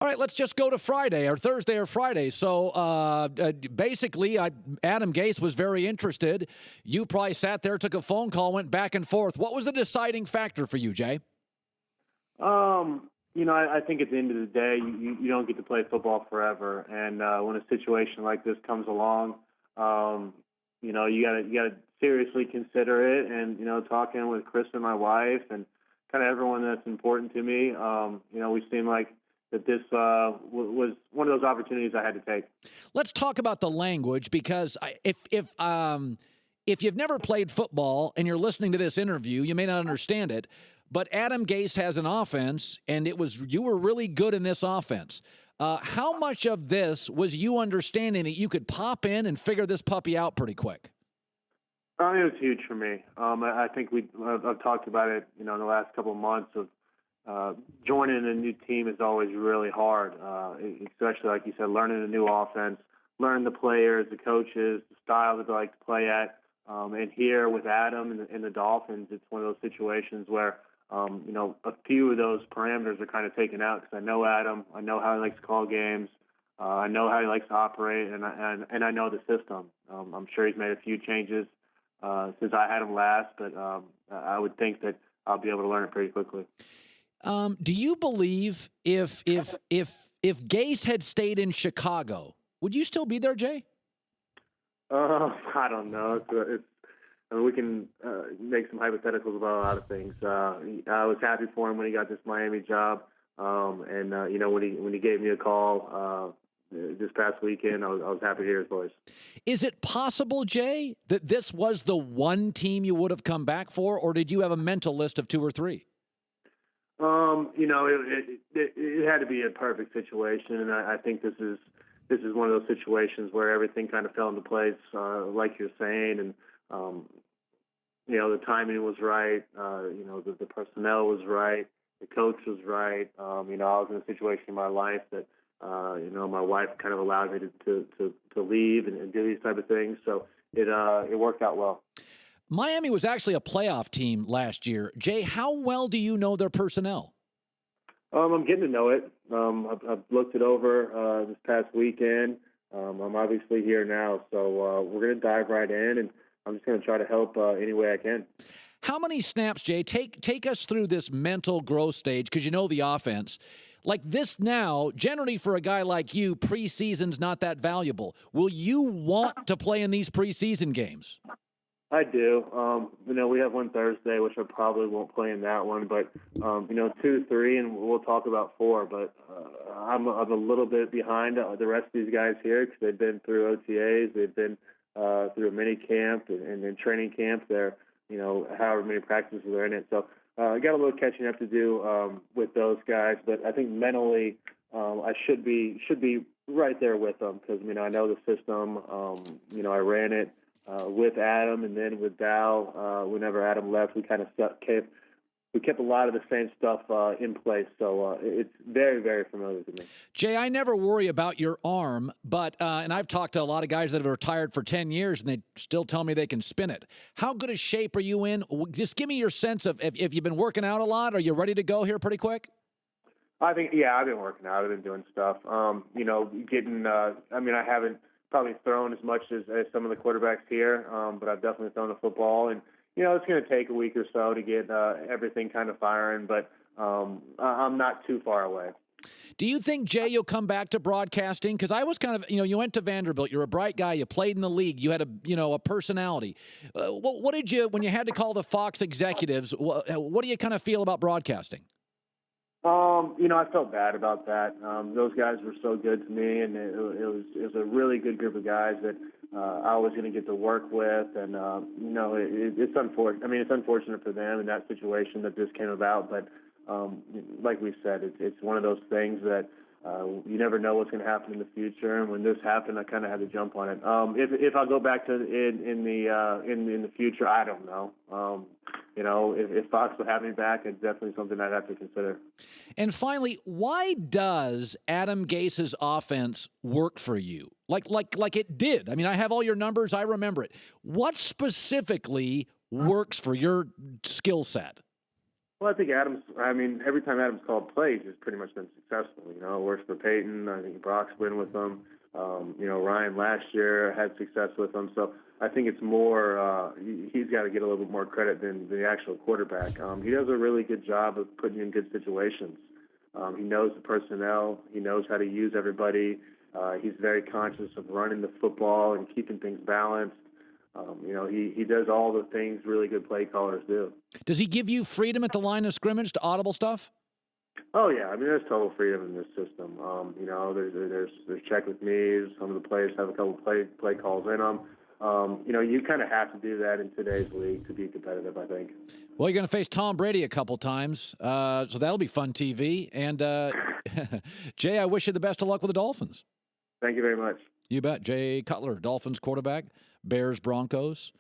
All right, let's just go to Friday or Thursday or Friday. So basically, Adam Gase was very interested. You probably sat there, took a phone call, went back and forth. What was the deciding factor for you, Jay? I think at the end of the day, you don't get to play football forever. And when a situation like this comes along, you gotta seriously consider it. And, talking with Chris and my wife and kind of everyone that's important to me, we seem like that this was one of those opportunities I had to take. Let's talk about the language, because if you've never played football and you're listening to this interview, you may not understand it. But Adam Gase has an offense, and you were really good in this offense. How much of this was you understanding that you could pop in and figure this puppy out pretty quick? It was huge for me. I think I've talked about it, in the last couple of months of joining a new team is always really hard, especially, like you said, learning a new offense, learning the players, the coaches, the style that they like to play at. And here with Adam and the Dolphins, it's one of those situations where, a few of those parameters are kind of taken out because I know Adam, I know how he likes to call games, I know how he likes to operate, and I know the system. I'm sure he's made a few changes since I had him last, but I would think that I'll be able to learn it pretty quickly. Do you believe if Gase had stayed in Chicago, would you still be there, Jay? I don't know. We can make some hypotheticals about a lot of things. I was happy for him when he got this Miami job, and when he gave me a call this past weekend, I was happy to hear his voice. Is it possible, Jay, that this was the one team you would have come back for, or did you have a mental list of 2 or 3? It had to be a perfect situation, and I think this is one of those situations where everything kind of fell into place, like you're saying, and the timing was right. The personnel was right. The coach was right. I was in a situation in my life that my wife kind of allowed me to leave and do these type of things. So it worked out well. Miami was actually a playoff team last year. Jay, how well do you know their personnel? I'm getting to know it. I've looked it over this past weekend. I'm obviously here now, so we're going to dive right in, and I'm just going to try to help any way I can. How many snaps, Jay? Take us through this mental growth stage, because you know the offense. Like this now, generally for a guy like you, preseason's not that valuable. Will you want to play in these preseason games? I do. We have one Thursday, which I probably won't play in that one, but 2, 3, and we'll talk about 4. But I'm a little bit behind the rest of these guys here because they've been through OTAs, they've been through a mini camp and then training camp. They're however many practices they're in it. So I got a little catching up to do with those guys, but I think mentally I should be right there with them because I know the system. I ran it. With Adam and then with Dow, whenever Adam left, we kind of kept a lot of the same stuff in place. So it's very, very familiar to me. Jay, I never worry about your arm, but and I've talked to a lot of guys that have retired for 10 years, and they still tell me they can spin it. How good a shape are you in? Just give me your sense of if you've been working out a lot. Are you ready to go here pretty quick? I think, I've been working out. I've been doing stuff. I haven't probably thrown as much as some of the quarterbacks here, but I've definitely thrown the football. And, it's going to take a week or so to get everything kind of firing, but I'm not too far away. Do you think, Jay, you'll come back to broadcasting? Because I was kind of, you went to Vanderbilt. You're a bright guy. You played in the league. You had a personality. What did you, when you had to call the Fox executives, what do you kind of feel about broadcasting? I felt bad about that. Those guys were so good to me, and it was a really good group of guys that I was going to get to work with. And it's unfortunate. It's unfortunate for them in that situation that this came about. But like we said, it's one of those things that you never know what's going to happen in the future. And when this happened, I kind of had to jump on it. If I'll go back to in the future, I don't know. If Fox will have me back, it's definitely something I'd have to consider. And finally, why does Adam Gase's offense work for you? Like it did. I have all your numbers. I remember it. What specifically works for your skill set? Well, I think every time Adams called plays, he's pretty much been successful. You know, it works for Peyton. I think Brock's been with him. Ryan last year had success with him. So I think it's more, he's got to get a little bit more credit than the actual quarterback. He does a really good job of putting you in good situations. He knows the personnel. He knows how to use everybody. He's very conscious of running the football and keeping things balanced. He does all the things really good play callers do. Does he give you freedom at the line of scrimmage to audible stuff? Oh yeah, there's total freedom in this system. There's check with me. Some of the players have a couple play calls in them. You kind of have to do that in today's league to be competitive, I think. Well, you're going to face Tom Brady a couple times, so that'll be fun TV. And Jay, I wish you the best of luck with the Dolphins. Thank you very much. You bet. Jay Cutler, Dolphins quarterback, Bears, Broncos.